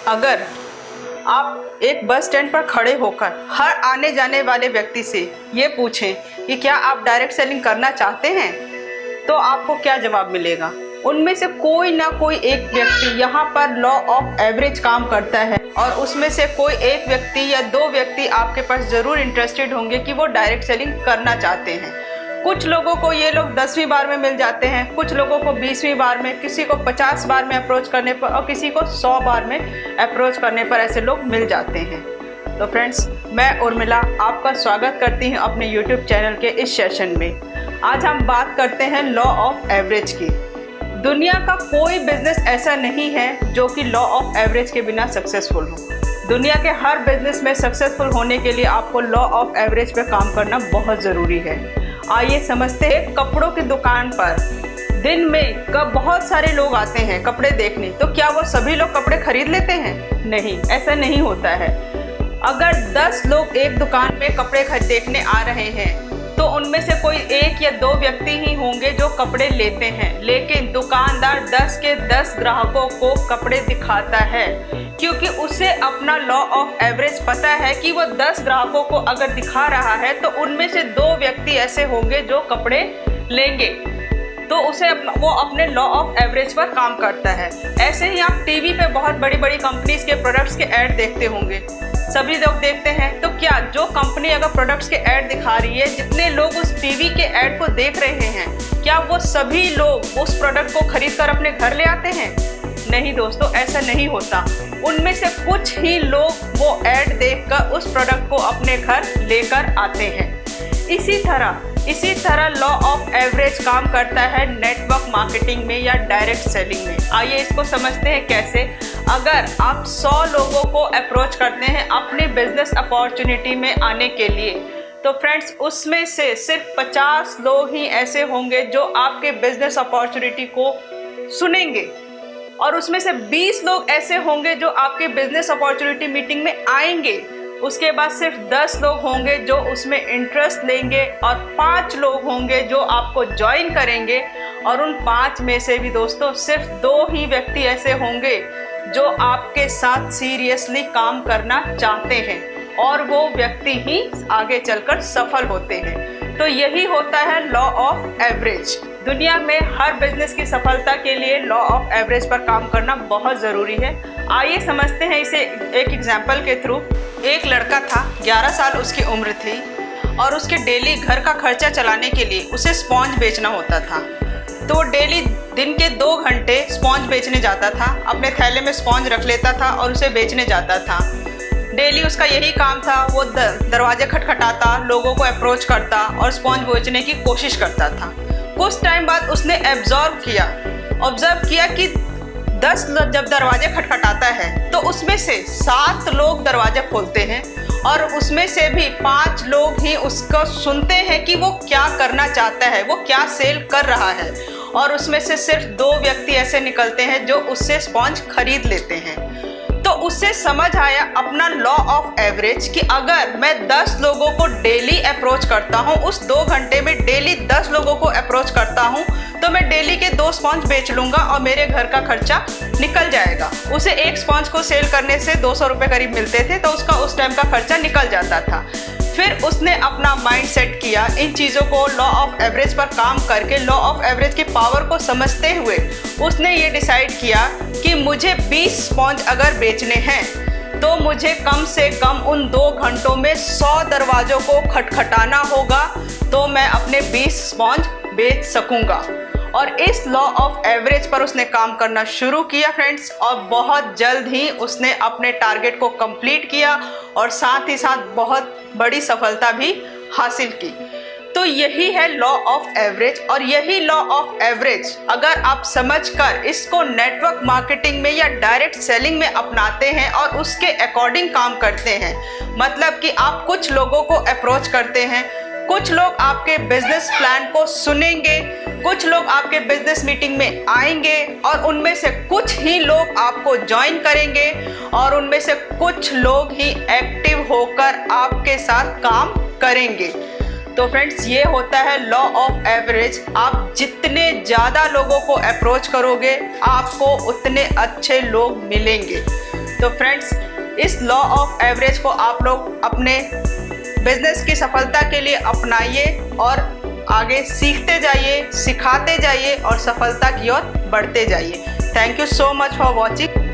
अगर आप एक बस स्टैंड पर खड़े होकर हर आने जाने वाले व्यक्ति से ये पूछें कि क्या आप डायरेक्ट सेलिंग करना चाहते हैं, तो आपको क्या जवाब मिलेगा? उनमें से कोई ना कोई एक व्यक्ति यहाँ पर लॉ ऑफ एवरेज काम करता है और उसमें से कोई एक व्यक्ति या दो व्यक्ति आपके पास ज़रूर इंटरेस्टेड होंगे कि वो डायरेक्ट सेलिंग करना चाहते हैं। कुछ लोगों को ये लोग 10वीं बार में मिल जाते हैं, कुछ लोगों को 20वीं बार में, किसी को 50 बार में अप्रोच करने पर और किसी को 100 बार में अप्रोच करने पर ऐसे लोग मिल जाते हैं। तो फ्रेंड्स, मैं उर्मिला आपका स्वागत करती हूँ अपने YouTube चैनल के इस सेशन में। आज हम बात करते हैं लॉ ऑफ एवरेज की। दुनिया का कोई बिजनेस ऐसा नहीं है जो कि लॉ ऑफ एवरेज के बिना सक्सेसफुल हो। दुनिया के हर बिजनेस में सक्सेसफुल होने के लिए आपको लॉ ऑफ एवरेज पे काम करना बहुत ज़रूरी है। आइए समझते हैं। कपड़ों की दुकान पर दिन में कब बहुत सारे लोग आते हैं कपड़े देखने, तो क्या वो सभी लोग कपड़े खरीद लेते हैं? नहीं, ऐसा नहीं होता है। अगर 10 लोग एक दुकान में कपड़े देखने आ रहे हैं तो उनमें से कोई एक या दो व्यक्ति ही होंगे जो कपड़े लेते हैं, लेकिन दुकानदार 10 के 10 ग्राहकों को कपड़े दिखाता है क्योंकि उसे अपना लॉ ऑफ एवरेज पता है कि वो 10 ग्राहकों को अगर दिखा रहा है तो उनमें से दो व्यक्ति ऐसे होंगे जो कपड़े लेंगे। तो वो अपने लॉ ऑफ एवरेज पर काम करता है। ऐसे ही आप टीवी पे बहुत बड़ी बड़ी कंपनीज के प्रोडक्ट्स के ऐड देखते होंगे, सभी लोग देखते हैं। तो क्या जो कंपनी अगर प्रोडक्ट्स के ऐड दिखा रही है, जितने लोग उस टीवी के ऐड को देख रहे हैं, क्या वो सभी लोग उस प्रोडक्ट को खरीद कर अपने घर ले आते हैं? नहीं दोस्तों, ऐसा नहीं होता। उनमें से कुछ ही लोग वो ऐड देखकर उस प्रोडक्ट को अपने घर लेकर आते हैं। इसी तरह लॉ ऑफ एवरेज काम करता है नेटवर्क मार्केटिंग में या डायरेक्ट सेलिंग में। आइए इसको समझते हैं कैसे। अगर आप 100 लोगों को अप्रोच करते हैं अपने बिजनेस अपॉर्चुनिटी में आने के लिए, तो फ्रेंड्स उसमें से सिर्फ 50 लोग ही ऐसे होंगे जो आपके बिजनेस अपॉर्चुनिटी को सुनेंगे और उसमें से 20 लोग ऐसे होंगे जो आपके बिजनेस अपॉर्चुनिटी मीटिंग में आएंगे। उसके बाद सिर्फ 10 लोग होंगे जो उसमें इंटरेस्ट लेंगे और 5 लोग होंगे जो आपको ज्वाइन करेंगे। और उन 5 में से भी दोस्तों सिर्फ 2 ही व्यक्ति ऐसे होंगे जो आपके साथ सीरियसली काम करना चाहते हैं और वो व्यक्ति ही आगे चलकर सफल होते हैं। तो यही होता है लॉ ऑफ एवरेज। दुनिया में हर बिजनेस की सफलता के लिए लॉ ऑफ एवरेज पर काम करना बहुत ज़रूरी है। आइए समझते हैं इसे एक एग्जाम्पल के थ्रू। एक लड़का था, 11 साल उसकी उम्र थी और उसके डेली घर का खर्चा चलाने के लिए उसे स्पॉन्ज बेचना होता था। तो वो डेली दिन के 2 घंटे स्पॉन्ज बेचने जाता था, अपने थैले में स्पॉन्ज रख लेता था और उसे बेचने जाता था। डेली उसका यही काम था, वो दरवाजे खटखटाता, लोगों को अप्रोच करता और स्पॉन्ज बेचने की कोशिश करता था। कुछ टाइम बाद उसने ऑब्जर्व किया कि 10 जब दरवाजे खटखटाता है तो उसमें से 7 लोग दरवाजा खोलते हैं और उसमें से भी 5 लोग ही उसको सुनते हैं कि वो क्या करना चाहता है, वो क्या सेल कर रहा है, और उसमें से सिर्फ 2 व्यक्ति ऐसे निकलते हैं जो उससे स्पॉन्ज खरीद लेते हैं। तो उससे समझ आया अपना लॉ ऑफ एवरेज कि अगर मैं 10 लोगों को डेली अप्रोच करता हूँ, उस 2 घंटे में डेली 10 लोगों को अप्रोच करता हूँ, तो मैं डेली के 2 स्पॉन्ज बेच लूँगा और मेरे घर का खर्चा निकल जाएगा। उसे एक स्पॉन्ज को सेल करने से 200 रुपये करीब मिलते थे, तो उसका उस टाइम का खर्चा निकल जाता था। फिर उसने अपना माइंड सेट किया, इन चीज़ों को लॉ ऑफ एवरेज पर काम करके लॉ ऑफ एवरेज की पावर को समझते हुए उसने ये डिसाइड किया कि मुझे 20 स्पॉन्ज अगर बेचने हैं तो मुझे कम से कम उन 2 घंटों में 100 दरवाज़ों को खटखटाना होगा, तो मैं अपने 20 स्पॉन्ज बेच सकूंगा। और इस लॉ ऑफ एवरेज पर उसने काम करना शुरू किया फ्रेंड्स, और बहुत जल्द ही उसने अपने टारगेट को कंप्लीट किया और साथ ही साथ बहुत बड़ी सफलता भी हासिल की। तो यही है लॉ ऑफ एवरेज। और यही लॉ ऑफ एवरेज अगर आप समझकर इसको नेटवर्क मार्केटिंग में या डायरेक्ट सेलिंग में अपनाते हैं और उसके अकॉर्डिंग काम करते हैं, मतलब कि आप कुछ लोगों को अप्रोच करते हैं, कुछ लोग आपके बिजनेस प्लान को सुनेंगे, कुछ लोग आपके बिजनेस मीटिंग में आएंगे और उनमें से कुछ ही लोग आपको ज्वाइन करेंगे और उनमें से कुछ लोग ही एक्टिव होकर आपके साथ काम करेंगे। तो फ्रेंड्स, ये होता है लॉ ऑफ एवरेज। आप जितने ज़्यादा लोगों को अप्रोच करोगे आपको उतने अच्छे लोग मिलेंगे। तो फ्रेंड्स, इस लॉ ऑफ एवरेज को आप लोग अपने बिजनेस की सफलता के लिए अपनाइए और आगे सीखते जाइए, सिखाते जाइए और सफलता की ओर बढ़ते जाइए। Thank you so much for watching.